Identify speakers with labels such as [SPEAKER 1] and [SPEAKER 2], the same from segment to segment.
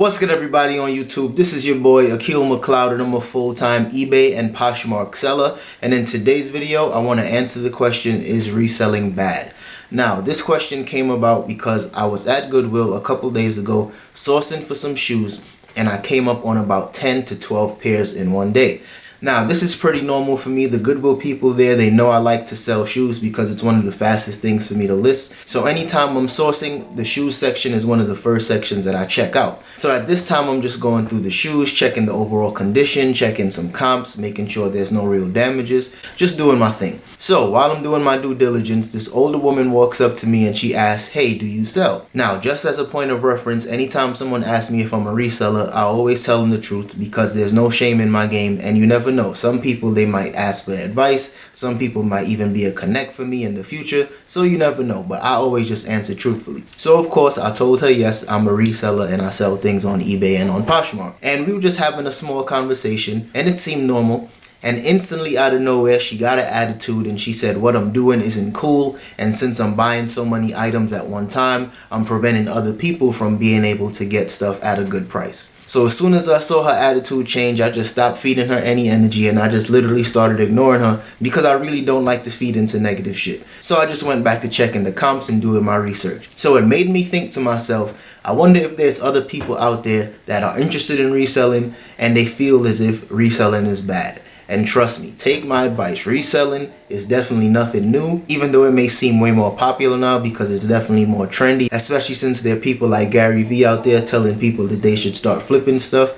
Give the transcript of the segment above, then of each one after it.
[SPEAKER 1] What's good, everybody on YouTube? This is your boy Akil McLeod, and I'm a full-time eBay and Poshmark seller. And in today's video, I want to answer the question, is reselling bad? Now, this question came about because I was at Goodwill a couple days ago sourcing for some shoes, and I came up on about 10 to 12 pairs in one day. Now, this is pretty normal for me. The Goodwill people there, they know I like to sell shoes because it's one of the fastest things for me to list. So anytime I'm sourcing, the shoes section is one of the first sections that I check out. So at this time, I'm just going through the shoes, checking the overall condition, checking some comps, making sure there's no real damages, just doing my thing. So while I'm doing my due diligence, this older woman walks up to me and she asks, "Hey, do you sell?" Now, just as a point of reference, anytime someone asks me if I'm a reseller, I always tell them the truth because there's no shame in my game, and you never know. Some people, they might ask for advice. Some people might even be a connect for me in the future. So you never know, but I always just answer truthfully. So of course, I told her, yes, I'm a reseller and I sell things on eBay and on Poshmark. And we were just having a small conversation and it seemed normal. And instantly out of nowhere, she got an attitude and she said, "What I'm doing isn't cool. And since I'm buying so many items at one time, I'm preventing other people from being able to get stuff at a good price." So as soon as I saw her attitude change, I just stopped feeding her any energy and I just literally started ignoring her because I really don't like to feed into negative shit. So I just went back to checking the comps and doing my research. So it made me think to myself, I wonder if there's other people out there that are interested in reselling and they feel as if reselling is bad. And trust me, take my advice, reselling is definitely nothing new, even though it may seem way more popular now because it's definitely more trendy, especially since there are people like Gary Vee out there telling people that they should start flipping stuff.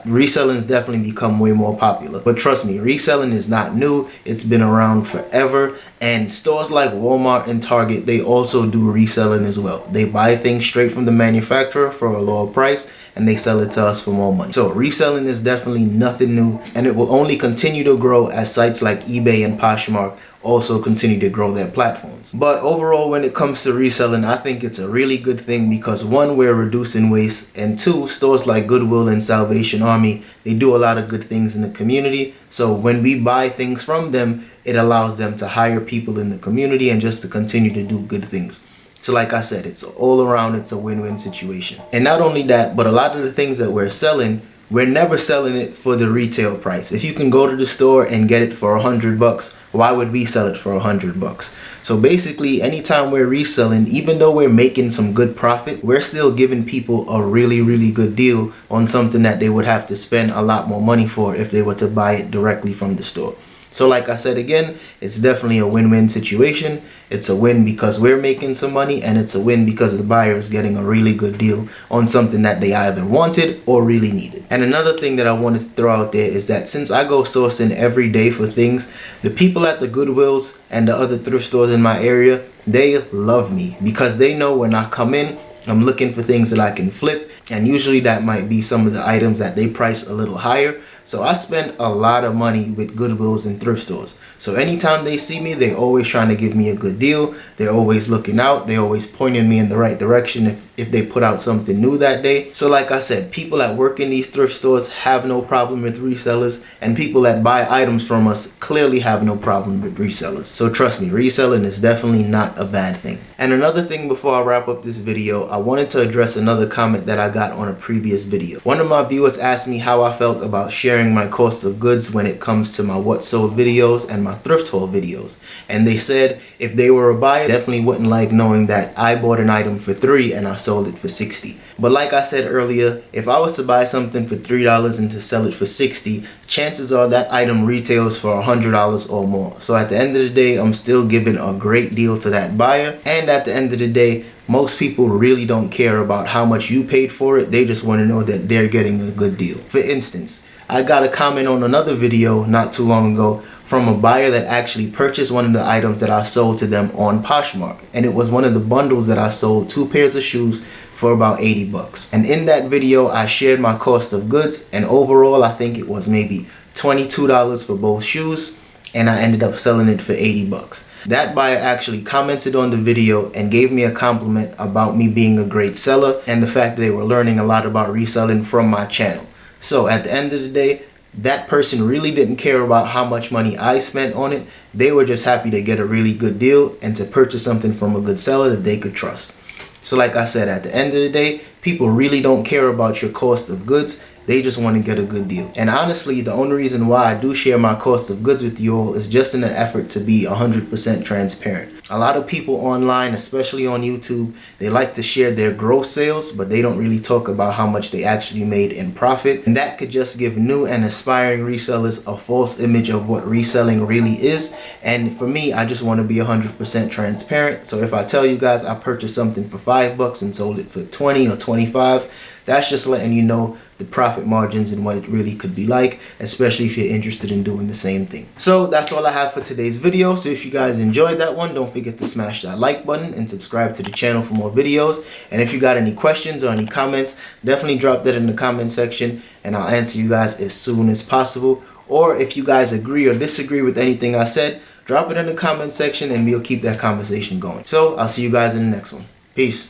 [SPEAKER 1] Reselling's definitely become way more popular. But trust me, reselling is not new. It's been around forever. And stores like Walmart and Target, they also do reselling as well. They buy things straight from the manufacturer for a lower price and they sell it to us for more money. So reselling is definitely nothing new, and it will only continue to grow as sites like eBay and Poshmark also continue to grow their platforms. But overall, when it comes to reselling, I think it's a really good thing because one, we're reducing waste, and two, stores like Goodwill and Salvation Army, they do a lot of good things in the community. So when we buy things from them, it allows them to hire people in the community and just to continue to do good things. So like I said, it's all around, it's a win-win situation. And not only that, but a lot of the things that we're selling, we're never selling it for the retail price. If you can go to the store and get it for $100, why would we sell it for $100? So basically, anytime we're reselling, even though we're making some good profit, we're still giving people a really, really good deal on something that they would have to spend a lot more money for if they were to buy it directly from the store. So like I said again, it's definitely a win-win situation. It's a win because we're making some money, and it's a win because the buyer is getting a really good deal on something that they either wanted or really needed. And another thing that I wanted to throw out there is that since I go sourcing every day for things, the people at the Goodwills and the other thrift stores in my area, they love me because they know when I come in, I'm looking for things that I can flip, and usually that might be some of the items that they price a little higher. So I spend a lot of money with Goodwills and thrift stores. So anytime they see me, they're always trying to give me a good deal. They're always looking out. They're always pointing me in the right direction if they put out something new that day. So like I said, people that work in these thrift stores have no problem with resellers, and people that buy items from us clearly have no problem with resellers. So trust me, reselling is definitely not a bad thing. And another thing before I wrap up this video, I wanted to address another comment that I got on a previous video. One of my viewers asked me how I felt about sharing my cost of goods when it comes to my what sold videos and my thrift haul videos. And they said if they were a buyer, definitely wouldn't like knowing that I bought an item for $3 and I sold it for $60. But like I said earlier, if I was to buy something for $3 and to sell it for $60, chances are that item retails for $100 or more. So at the end of the day, I'm still giving a great deal to that buyer. And at the end of the day, most people really don't care about how much you paid for it. They just want to know that they're getting a good deal. For instance, I got a comment on another video not too long ago from a buyer that actually purchased one of the items that I sold to them on Poshmark. And it was one of the bundles that I sold, 2 pairs of shoes for about $80. And in that video, I shared my cost of goods, and overall, I think it was maybe $22 for both shoes, and I ended up selling it for $80. That buyer actually commented on the video and gave me a compliment about me being a great seller and the fact that they were learning a lot about reselling from my channel. So at the end of the day, that person really didn't care about how much money I spent on it. They were just happy to get a really good deal and to purchase something from a good seller that they could trust. So like I said, at the end of the day, People really don't care about your cost of goods. They just want to get a good deal. And honestly, the only reason why I do share my cost of goods with you all is just in an effort to be 100% transparent. A lot of people online, especially on YouTube, they like to share their gross sales, but they don't really talk about how much they actually made in profit. And that could just give new and aspiring resellers a false image of what reselling really is. And for me, I just want to be 100% transparent. So if I tell you guys I purchased something for $5 and sold it for 20 or 25, that's just letting you know the profit margins and what it really could be like, especially if you're interested in doing the same thing. So that's all I have for today's video. So if you guys enjoyed that one, don't forget to smash that like button and subscribe to the channel for more videos. And if you got any questions or any comments, definitely drop that in the comment section and I'll answer you guys as soon as possible. Or if you guys agree or disagree with anything I said, drop it in the comment section and we'll keep that conversation going. So I'll see you guys in the next one. Peace.